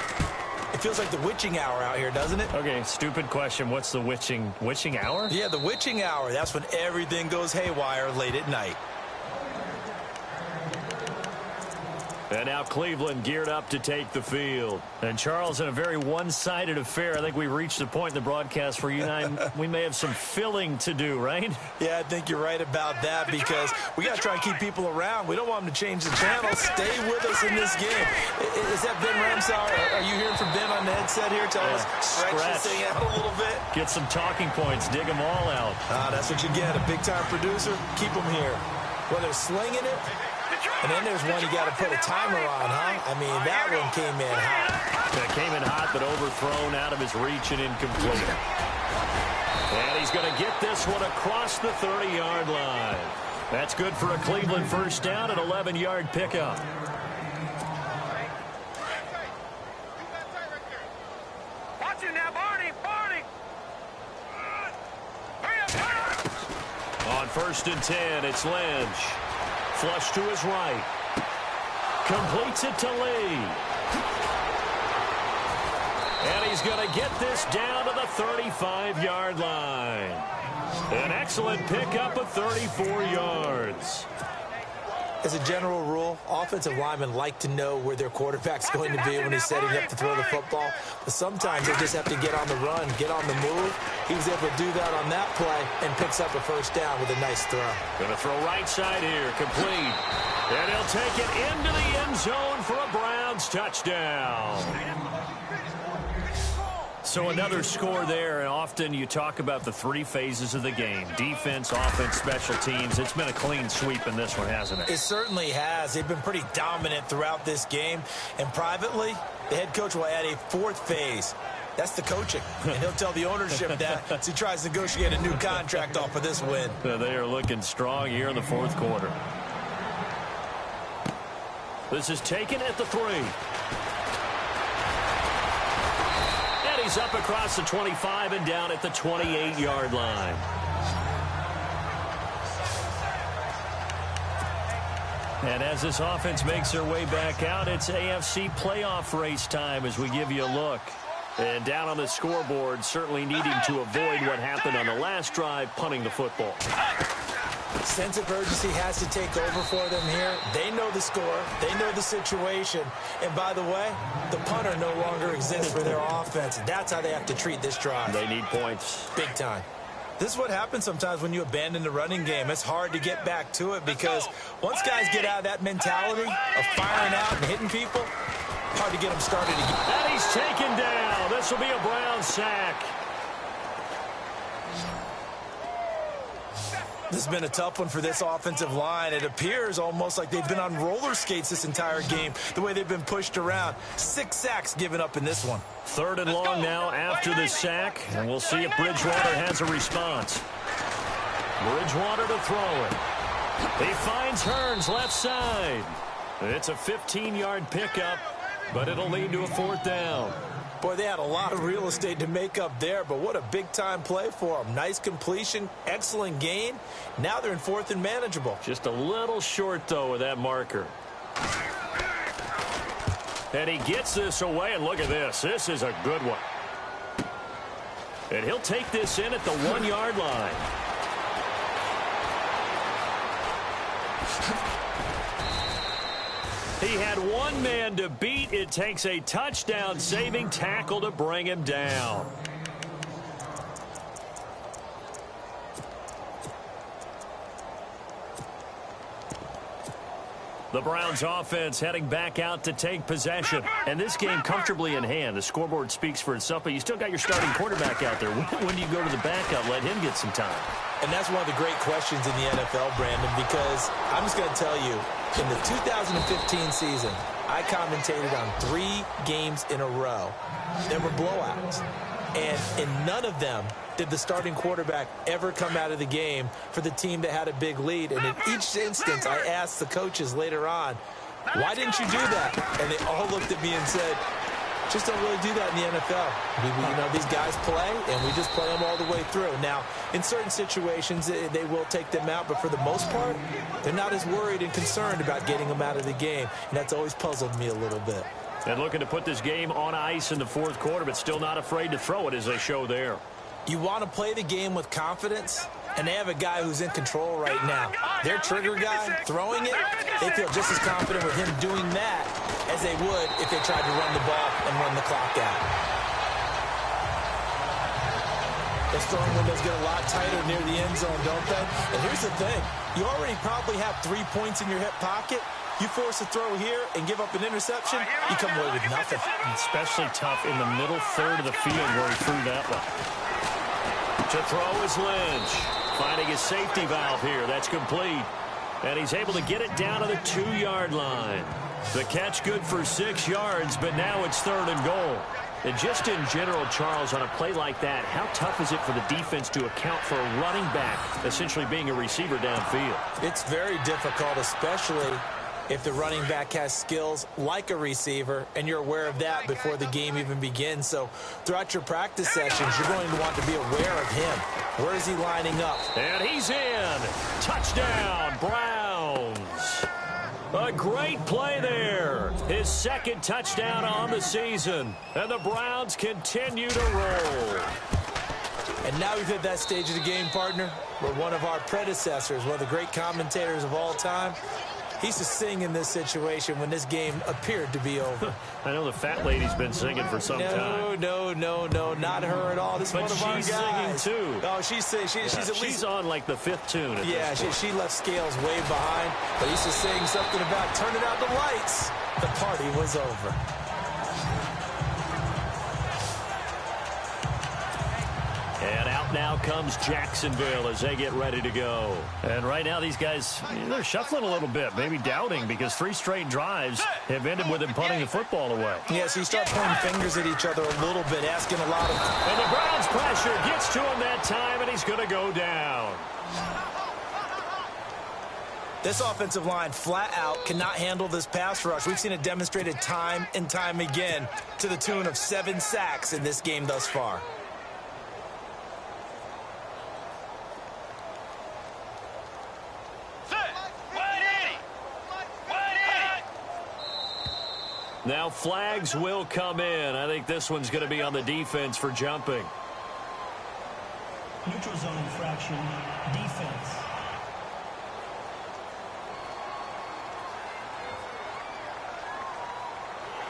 It feels like the witching hour out here, doesn't it? Okay, stupid question. What's the witching hour? Yeah, the witching hour. That's when everything goes haywire late at night. And now Cleveland geared up to take the field. And Charles, in a very one-sided affair, I think we've reached the point in the broadcast where you and I, we may have some filling to do, right? Yeah, I think you're right about that because we got to try and keep people around. We don't want them to change the channel. Stay with us in this game. Is that Ben Ramsar? Are you hearing from Ben on the headset here? Tell us, stretch this thing out a little bit. Get some talking points. Dig them all out. That's what you get. A big-time producer. Keep them here. Whether slinging it, and then there's one you got to put a timer on, huh? I mean, that one came in hot. That came in hot, but overthrown, out of his reach and incomplete. And he's going to get this one across the 30-yard line. That's good for a Cleveland 1st down, an 11-yard pickup. Watch it now, Barney. Hurry up. On 1st and 10, it's Lynch. Flush to his right. Completes it to Lee. And he's going to get this down to the 35-yard line. An excellent pickup of 34 yards. As a general rule, offensive linemen like to know where their quarterback's going to be when he's setting up to throw the football. But sometimes they just have to get on the run, get on the move. He was able to do that on that play and picks up a first down with a nice throw. Going to throw right side here, complete. And he'll take it into the end zone for a Browns touchdown. So another score there, and often you talk about the three phases of the game. Defense, offense, special teams. It's been a clean sweep in this one, hasn't it? It certainly has. They've been pretty dominant throughout this game. And privately, the head coach will add a fourth phase. That's the coaching. And he'll tell the ownership that as he tries to negotiate a new contract off of this win. They are looking strong here in the fourth quarter. This is taken at the 3. He's up across the 25 and down at the 28-yard line. And as this offense makes their way back out, it's AFC playoff race time as we give you a look. And down on the scoreboard, certainly needing to avoid what happened on the last drive, punting the football. Sense of urgency has to take over for them here. They know the score. They know the situation. And by the way, the punter no longer exists for their offense. That's how they have to treat this drive. They need points. Big time. This is what happens sometimes when you abandon the running game. It's hard to get back to it because once guys get out of that mentality of firing out and hitting people, hard to get them started again. And he's taken down. This will be a Browns sack. This has been a tough one for this offensive line. It appears almost like they've been on roller skates this entire game, the way they've been pushed around. 6 sacks given up in this one. 3rd and long now after the sack, and we'll see if Bridgewater has a response. Bridgewater to throw it. He finds Hearns left side. It's a 15-yard pickup, but it'll lead to a 4th down. Boy, they had a lot of real estate to make up there, but what a big-time play for them. Nice completion, excellent gain. Now they're in 4th and manageable. Just a little short, though, with that marker. And he gets this away, and look at this. This is a good one. And he'll take this in at the 1-yard line. He had one man to beat. It takes a touchdown-saving tackle to bring him down. The Browns offense heading back out to take possession. And this game comfortably in hand. The scoreboard speaks for itself, but you still got your starting quarterback out there. When do you go to the backup, let him get some time? And that's one of the great questions in the NFL, Brandon, because I'm just going to tell you, in the 2015 season, I commentated on 3 games in a row. There were blowouts. And in none of them did the starting quarterback ever come out of the game for the team that had a big lead. And in each instance, I asked the coaches later on, why didn't you do that? And they all looked at me and said, just don't really do that in the NFL. You know, these guys play, and we just play them all the way through. Now, in certain situations, they will take them out, but for the most part, they're not as worried and concerned about getting them out of the game, and that's always puzzled me a little bit. And looking to put this game on ice in the 4th quarter, but still not afraid to throw it as they show there. You want to play the game with confidence, and they have a guy who's in control right now. Their trigger guy, throwing it, they feel just as confident with him doing that as they would if they tried to run the ball and run the clock out. Those throwing windows get a lot tighter near the end zone, don't they? And here's the thing. You already probably have 3 points in your hip pocket. You force a throw here and give up an interception, you come away with nothing. Especially tough in the middle third of the field where he threw that one. To throw is Lynch. Finding his safety valve here. That's complete. And he's able to get it down to the 2-yard line. The catch good for 6 yards, but now it's 3rd and goal. And just in general, Charles, on a play like that, how tough is it for the defense to account for a running back essentially being a receiver downfield? It's very difficult, especially if the running back has skills like a receiver, and you're aware of that before the game even begins. So throughout your practice sessions, you're going to want to be aware of him. Where is he lining up? And he's in. Touchdown, Browns. A great play there. His second touchdown on the season. And the Browns continue to roll. And now we've hit that stage of the game, partner, where one of our predecessors, one of the great commentators of all time, he used to sing in this situation when this game appeared to be over. I know the fat lady's been singing for some time. No, not her at all. This is one of our guys. But she's singing, too. Oh, she's at least... She's on, like, the 5th tune. Yeah, she left Scales way behind. But he used to sing something about turning out the lights. The party was over. And out now comes Jacksonville as they get ready to go. And right now these guys, they're shuffling a little bit, maybe doubting, because 3 straight drives have ended with them punting the football away. Yeah, so you start pointing fingers at each other a little bit, asking a lot of... And the Browns pressure gets to him that time, and he's going to go down. This offensive line flat out cannot handle this pass rush. We've seen it demonstrated time and time again to the tune of 7 sacks in this game thus far. Now flags will come in. I think this one's going to be on the defense for jumping. Neutral zone infraction, defense.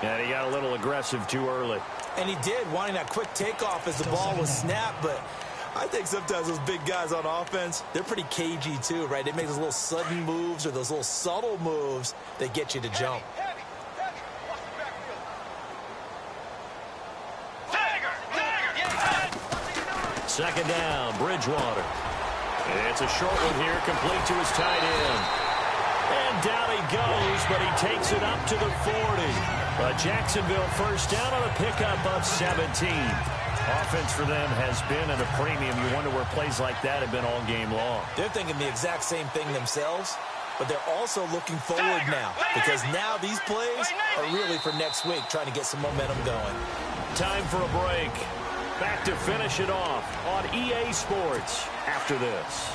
And he got a little aggressive too early. And he did, wanting that quick takeoff as the ball was snapped, but I think sometimes those big guys on offense, they're pretty cagey too, right? They make those little sudden moves or those little subtle moves that get you to jump. Second down, Bridgewater. It's a short one here, complete to his tight end. And down he goes, but he takes it up to the 40. A Jacksonville first down on a pickup of 17. Offense for them has been at a premium. You wonder where plays like that have been all game long. They're thinking the exact same thing themselves, but they're also looking forward now, because now these plays are really for next week, trying to get some momentum going. Time for a break. Back to finish it off on EA Sports after this.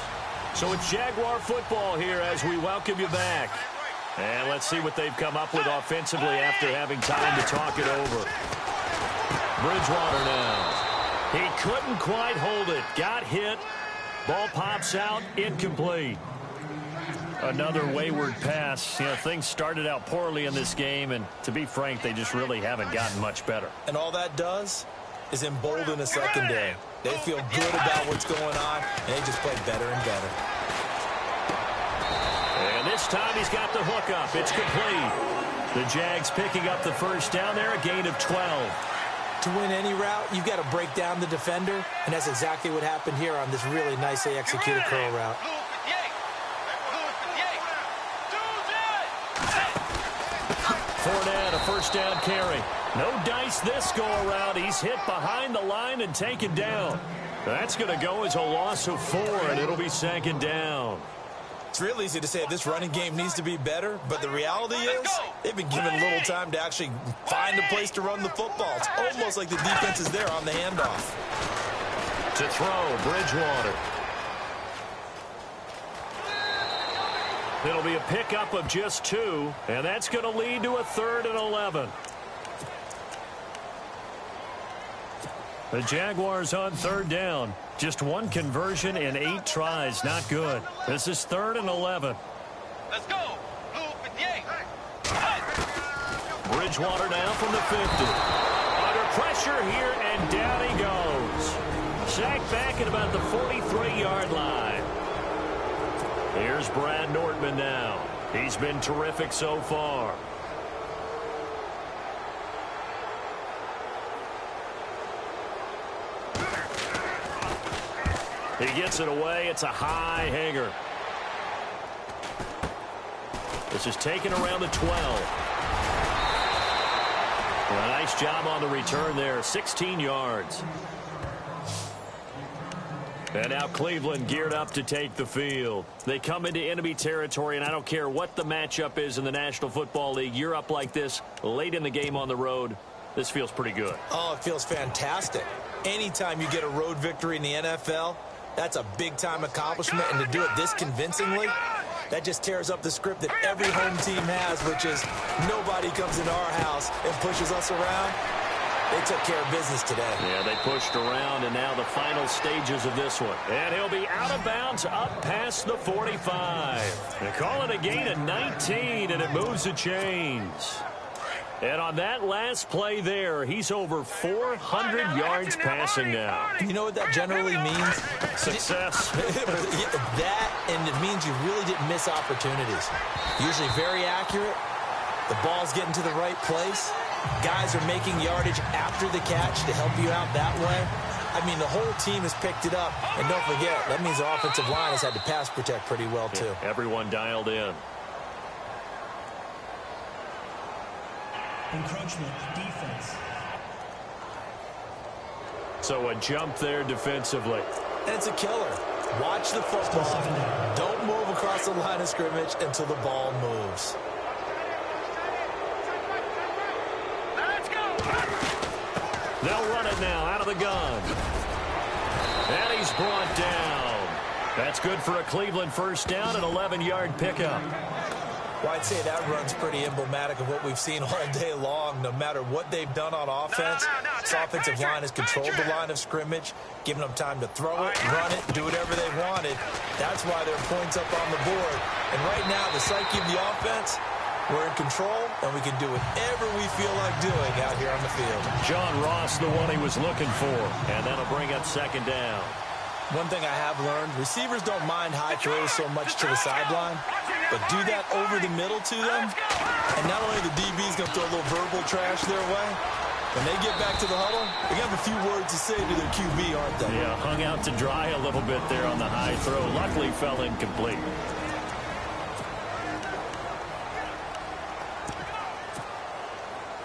So it's Jaguar football here as we welcome you back. And let's see what they've come up with offensively after having time to talk it over. Bridgewater now. He couldn't quite hold it. Got hit. Ball pops out. Incomplete. Another wayward pass. You know, things started out poorly in this game, and to be frank, they just really haven't gotten much better. And all that does is embolden a secondary. They feel good about what's going on, and they just play better and better. And this time he's got the hook up. It's complete. The Jags picking up the first down there, a gain of 12. To win any route, you've got to break down the defender, and that's exactly what happened here on this really nicely executed curl route. Fournette, a first down carry. No dice this go-around. He's hit behind the line and taken down. That's going to go as a loss of 4, and it'll be second down. It's real easy to say this running game needs to be better, but the reality is they've been given little time to actually find a place to run the football. It's almost like the defense is there on the handoff. To throw, Bridgewater. It'll be a pickup of just 2, and that's going to lead to a 3rd and 11. The Jaguars on 3rd down. Just 1 conversion in 8 tries. Not good. This is 3rd and 11. Let's go. Blue 58. Bridgewater now from the 50. Under pressure here, and down he goes. Sacked back at about the 43-yard line. Here's Brad Nortman now. He's been terrific so far. He gets it away. It's a high hanger. This is taken around the 12. Well, a nice job on the return there. 16 yards. And now Cleveland geared up to take the field. They come into enemy territory, and I don't care what the matchup is in the National Football League. You're up like this late in the game on the road. This feels pretty good. Oh, it feels fantastic. Anytime you get a road victory in the NFL, that's a big-time accomplishment, and to do it this convincingly, that just tears up the script that every home team has, which is nobody comes into our house and pushes us around. They took care of business today. Yeah, they pushed around, and now the final stages of this one. And he'll be out of bounds up past the 45. They call it a gain of 19, and it moves the chains. And on that last play there, he's over 400 yards passing now. You know what that generally means? Success. That, and it means you really didn't miss opportunities. Usually very accurate. The ball's getting to the right place. Guys are making yardage after the catch to help you out that way. I mean, the whole team has picked it up. And don't forget, that means the offensive line has had to pass protect pretty well, too. Yeah, everyone dialed in. Encroachment, defense. So a jump there defensively. And it's a killer. Watch the football. Don't move across the line of scrimmage until the ball moves. They'll run it now out of the gun. And he's brought down. That's good for a Cleveland first down, an 11-yard pickup. Well, I'd say that run's pretty emblematic of what we've seen all day long. No matter what they've done on offense, this offensive line has controlled the line of scrimmage, giving them time to throw it, run it, do whatever they wanted. That's why there are points up on the board. And right now, the psyche of the offense, we're in control, and we can do whatever we feel like doing out here on the field. John Ross, the one he was looking for, and that'll bring up second down. One thing I have learned, receivers don't mind high throws so much to the sideline, but do that over the middle to them, and not only the DB's going to throw a little verbal trash their way, when they get back to the huddle, they have a few words to say to their QB, aren't they? Yeah, hung out to dry a little bit there on the high throw. Luckily fell incomplete.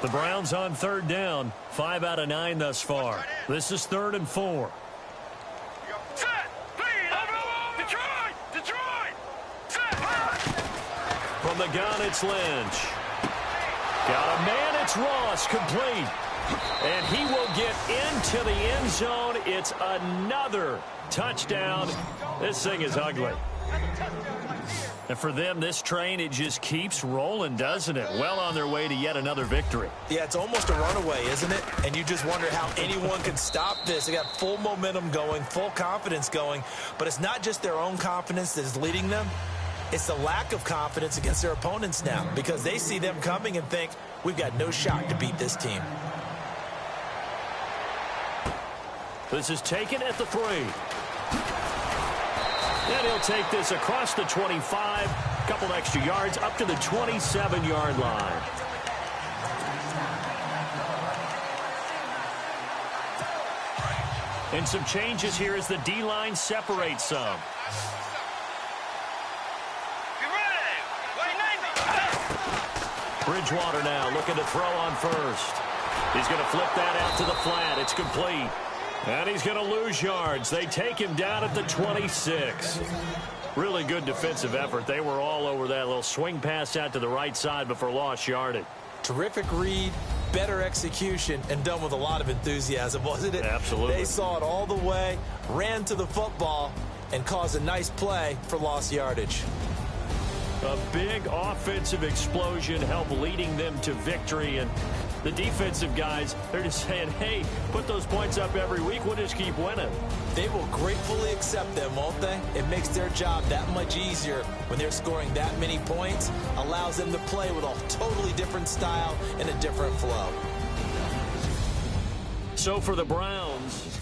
The Browns on third down, 5 out of 9 thus far. This is 3rd and 4. From the gun, it's Lynch. Got a man, it's Ross, complete. And he will get into the end zone. It's another touchdown. This thing is ugly. And for them, this train, it just keeps rolling, doesn't it? Well on their way to yet another victory. Yeah, it's almost a runaway, isn't it? And you just wonder how anyone can stop this. They got full momentum going, full confidence going. But it's not just their own confidence that is leading them. It's the lack of confidence against their opponents now because they see them coming and think, we've got no shot to beat this team. This is taken at the 3. And he'll take this across the 25, a couple extra yards up to the 27-yard line. And some changes here as the D-line separates some. Bridgewater now looking to throw on first. He's going to flip that out to the flat. It's complete. And he's going to lose yards. They take him down at the 26. Really good defensive effort. They were all over that little swing pass out to the right side before lost yardage. Terrific read, better execution, and done with a lot of enthusiasm, wasn't it? Absolutely. They saw it all the way, ran to the football, and caused a nice play for lost yardage. A big offensive explosion helped leading them to victory. And the defensive guys, they're just saying, hey, put those points up every week. We'll just keep winning. They will gratefully accept them, won't they? It makes their job that much easier when they're scoring that many points. Allows them to play with a totally different style and a different flow. So for the Browns,